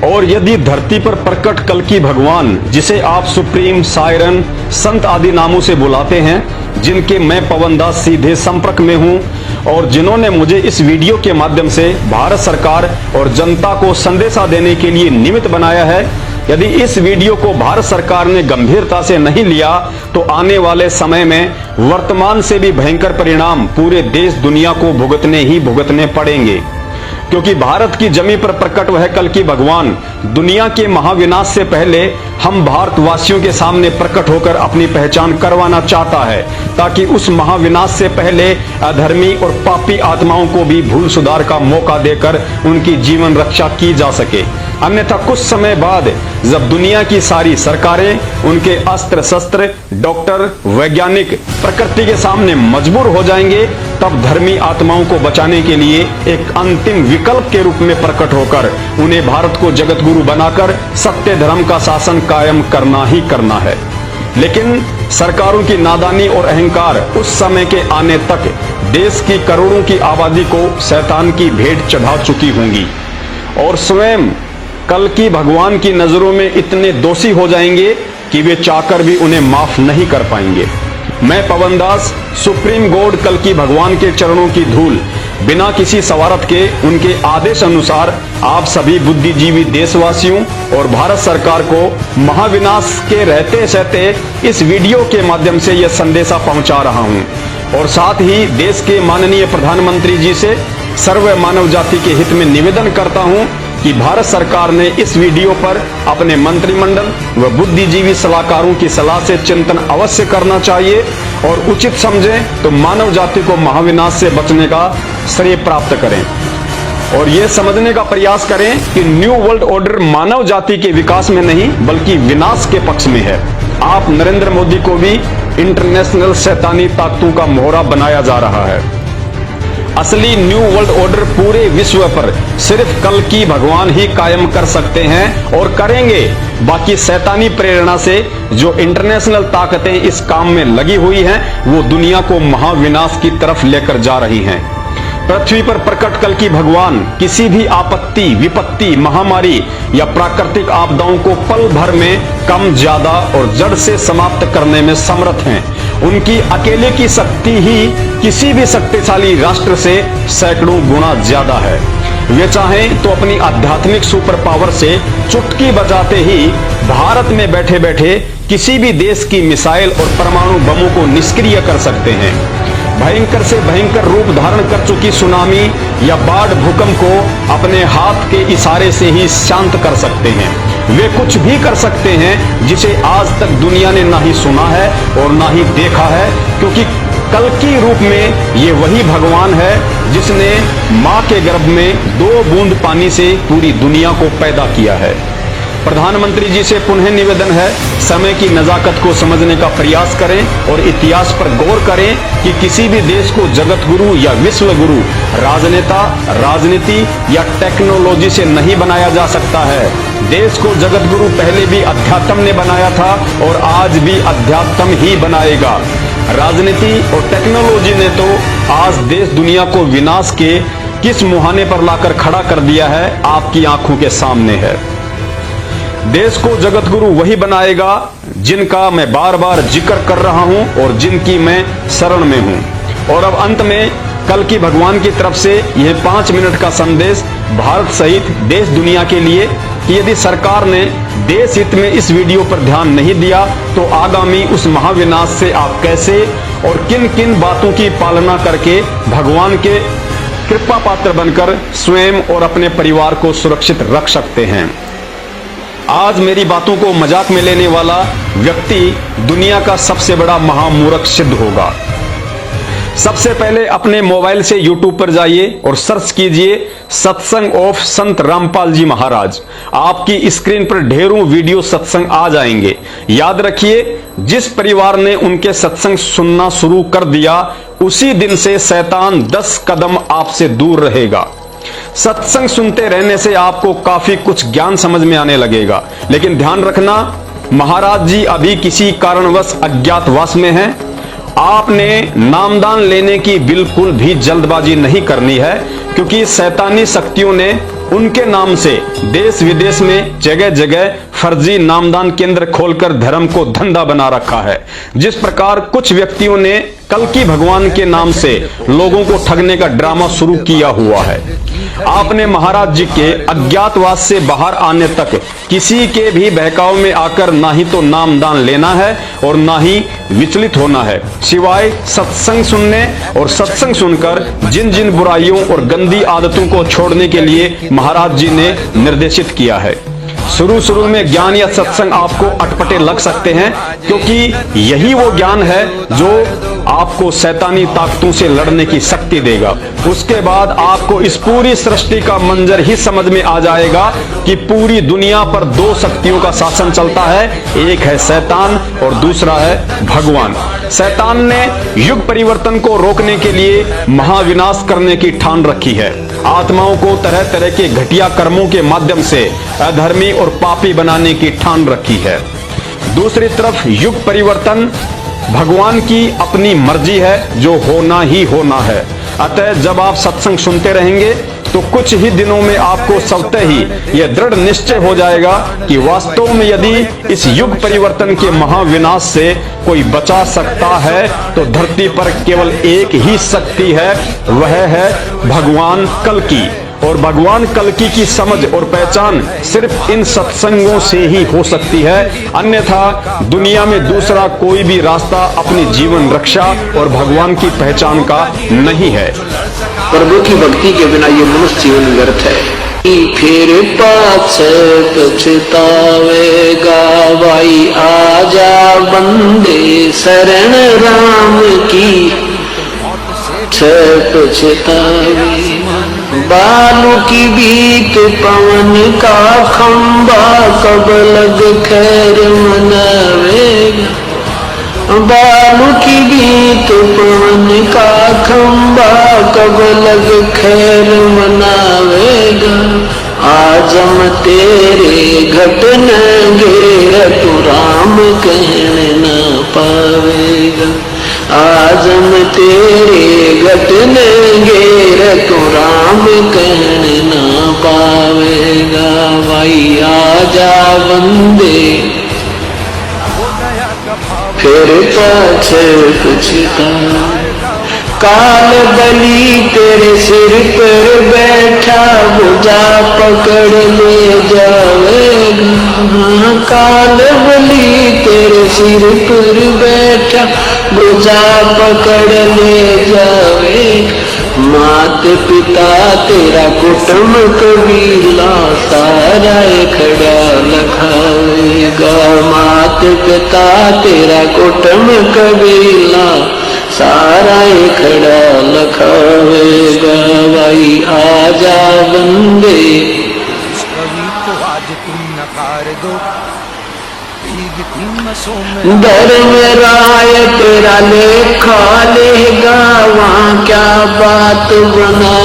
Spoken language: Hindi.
और यदि धरती पर प्रकट कल्कि भगवान, जिसे आप सुप्रीम, सायरन, संत आदि नामों से बुलाते हैं, जिनके मैं पवन दास सीधे संपर्क में हूं और जिन्होंने मुझे इस वीडियो के माध्यम से भारत सरकार और जनता को संदेशा देने के लिए निमित्त बनाया है, यदि इस वीडियो को भारत सरकार ने गंभीरता से नहीं लिया तो आने वाले समय में वर्तमान से भी भयंकर परिणाम पूरे देश दुनिया को भुगतने पड़ेंगे। क्योंकि भारत की जमीन पर प्रकट वह कल्कि भगवान दुनिया के महाविनाश से पहले हम भारतवासियों के सामने प्रकट होकर अपनी पहचान करवाना चाहता है, ताकि उस महाविनाश से पहले अधर्मी और पापी आत्माओं को भी भूल सुधार का मौका देकर उनकी जीवन रक्षा की जा सके। अन्यथा कुछ समय बाद जब दुनिया की सारी सरकारें, उनके अस्त्र शस्त्र, डॉक्टर, वैज्ञानिक प्रकृति के सामने मजबूर हो जाएंगे, तब धर्मी आत्माओं को बचाने के लिए एक अंतिम विकल्प के रूप में प्रकट होकर उन्हें भारत को जगत गुरु बनाकर सत्य धर्म का शासन कायम करना ही करना है। लेकिन सरकारों की नादानी और अहंकार उस समय के आने तक देश की करोड़ों की आबादी को शैतान की भेंट चढ़ा चुकी होंगी और स्वयं कल्कि भगवान की नजरों में इतने दोषी हो जाएंगे कि वे चाहकर भी उन्हें माफ नहीं कर पाएंगे। मैं पवन दास, सुप्रीम गॉड कल्कि भगवान के चरणों की धूल बिना किसी सवारत के उनके आदेश अनुसार आप सभी बुद्धिजीवी देशवासियों और भारत सरकार को महाविनाश के रहते सहते इस वीडियो के माध्यम से यह संदेशा पहुंचा रहा हूं और साथ ही देश के माननीय प्रधानमंत्री जी से सर्व मानव जाति के हित में निवेदन करता हूं कि भारत सरकार ने इस वीडियो पर अपने मंत्रिमंडल व बुद्धिजीवी सलाहकारों की सलाह से चिंतन अवश्य करना चाहिए और उचित समझे तो मानव जाति को महाविनाश से बचने का श्रेय प्राप्त करें और ये समझने का प्रयास करें कि न्यू वर्ल्ड ऑर्डर मानव जाति के विकास में नहीं बल्कि विनाश के पक्ष में है। आप नरेंद्र मोदी को भी इंटरनेशनल शैतानी ताकतों का मोहरा बनाया जा रहा है। असली न्यू वर्ल्ड ऑर्डर पूरे विश्व पर सिर्फ कल्कि भगवान ही कायम कर सकते हैं और करेंगे। बाकी शैतानी प्रेरणा से जो इंटरनेशनल ताकतें इस काम में लगी हुई हैं, वो दुनिया को महाविनाश की तरफ लेकर जा रही हैं। पृथ्वी पर प्रकट कल्कि भगवान किसी भी आपत्ति, विपत्ति, महामारी या प्राकृतिक आपदाओं को पल भर में कम, ज्यादा और जड़ से समाप्त करने में समर्थ हैं। उनकी अकेले की शक्ति ही किसी भी शक्तिशाली राष्ट्र से सैकड़ों गुना ज्यादा है। वे चाहें तो अपनी आध्यात्मिक सुपर पावर से चुटकी बजाते ही भारत में बैठे बैठे किसी भी देश की मिसाइल और परमाणु बमों को निष्क्रिय कर सकते हैं। भयंकर से भयंकर रूप धारण कर चुकी सुनामी या बाढ़, भूकंप को अपने हाथ के इशारे से ही शांत कर सकते हैं। वे कुछ भी कर सकते हैं जिसे आज तक दुनिया ने ना ही सुना है और ना ही देखा है, क्योंकि कल्कि रूप में ये वही भगवान है जिसने मां के गर्भ में 2 बूंद पानी से पूरी दुनिया को पैदा किया है। प्रधानमंत्री जी से पुनः निवेदन है, समय की नजाकत को समझने का प्रयास करें और इतिहास पर गौर करें कि किसी भी देश को जगत गुरु या विश्व गुरु राजनेता, राजनीति या टेक्नोलॉजी से नहीं बनाया जा सकता है। देश को जगत गुरु पहले भी अध्यात्म ने बनाया था और आज भी अध्यात्म ही बनाएगा। राजनीति और टेक्नोलॉजी ने तो आज देश दुनिया को विनाश के किस मुहाने पर लाकर खड़ा कर दिया है, आपकी आंखों के सामने है। देश को जगत गुरु वही बनाएगा जिनका मैं बार बार जिक्र कर रहा हूं और जिनकी मैं शरण में हूं। और अब अंत में कल्कि भगवान की तरफ से यह 5 मिनट का संदेश भारत सहित देश दुनिया के लिए कि यदि सरकार ने देश हित में इस वीडियो पर ध्यान नहीं दिया तो आगामी उस महाविनाश से आप कैसे और किन किन बातों की पालना करके भगवान के कृपा पात्र बनकर स्वयं और अपने परिवार को सुरक्षित रख सकते हैं। आज मेरी बातों को मजाक में लेने वाला व्यक्ति दुनिया का सबसे बड़ा महामूर्ख सिद्ध होगा। सबसे पहले अपने मोबाइल से YouTube पर जाइए और सर्च कीजिए सत्संग ऑफ संत रामपाल जी महाराज। आपकी स्क्रीन पर ढेरों वीडियो सत्संग आ जाएंगे। याद रखिए, जिस परिवार ने उनके सत्संग सुनना शुरू कर दिया उसी दिन से शैतान 10 कदम आपसे दूर रहेगा। सत्संग सुनते रहने से आपको काफी कुछ ज्ञान समझ में आने लगेगा, लेकिन ध्यान रखना, महाराज जी अभी किसी कारणवश अज्ञातवास में हैं। आपने नामदान लेने की बिल्कुल भी जल्दबाजी नहीं करनी है, क्योंकि शैतानी शक्तियों ने उनके नाम से देश विदेश में जगह जगह फर्जी नामदान केंद्र खोलकर धर्म को धंधा बना रखा है। जिस प्रकार कुछ व्यक्तियों ने कल्कि भगवान के नाम से लोगों को ठगने का ड्रामा शुरू किया हुआ है। आपने महाराज जी के अज्ञातवास से बाहर आने तक किसी के भी बहकाव में आकर ना ही तो नामदान लेना है और ना ही विचलित होना है, सिवाय सत्संग सुनने और सत्संग सुनकर जिन जिन बुराइयों और गंदी आदतों को छोड़ने के लिए महाराज जी ने निर्देशित किया है। शुरू में ज्ञान या सत्संग आपको अटपटे लग सकते हैं, क्योंकि यही वो ज्ञान है जो आपको शैतानी ताकतों से लड़ने की शक्ति देगा। उसके बाद आपको इस पूरी सृष्टि का मंजर ही समझ में आ जाएगा कि पूरी दुनिया पर दो शक्तियों का शासन चलता है, एक है शैतान और दूसरा है भगवान। शैतान ने युग परिवर्तन को रोकने के लिए महाविनाश करने की ठान रखी है। आत्माओं को तरह तरह के घटिया कर्मों के माध्यम से अधर्मी और पापी बनाने की ठान रखी है। दूसरी तरफ युग परिवर्तन भगवान की अपनी मर्जी है, जो होना ही होना है। अतः जब आप सत्संग सुनते रहेंगे तो कुछ ही दिनों में आपको स्वतः ही यह दृढ़ निश्चय हो जाएगा कि वास्तव में यदि इस युग परिवर्तन के महाविनाश से कोई बचा सकता है तो धरती पर केवल एक ही शक्ति है, वह है भगवान कल्कि। और भगवान कल्कि की समझ और पहचान सिर्फ इन सत्संगों से ही हो सकती है, अन्यथा दुनिया में दूसरा कोई भी रास्ता अपनी जीवन रक्षा और भगवान की पहचान का नहीं है। प्रभु की भक्ति के बिना ये मनुष्य जीवन व्यर्थ है। फिर पाछे पछतावेगा भाई, आजा बंदे शरण राम की। पछतावे बालू की बीत पवन का खंबा, कब लग खैर मनावेगा। बालू की बीत पवन का खंबा, कब लग खैर मनावेगा। आजम तेरे घट नंगे तू राम कहने न पावेगा। आजम तेरे घट नंगे तू राम कहने न पावेगा। भाई आजा बंदे फिर पाछे पछता। काल बली तेरे सिर पर बैठा, बुझा पकड़ ले जावेगा। काल बली तेरे सिर पर बैठा, बुझा पकड़ ले जावेगा। मात पिता तेरा कुटुंब कबीला, सारा खड़ा लखावेगा। मात पिता तेरा कुटुंब कबीला, सारा खड़ा लखावेगा। भाई आजा बंदे धर्म राय तेरा लेखा लेगा, वहाँ क्या बात बना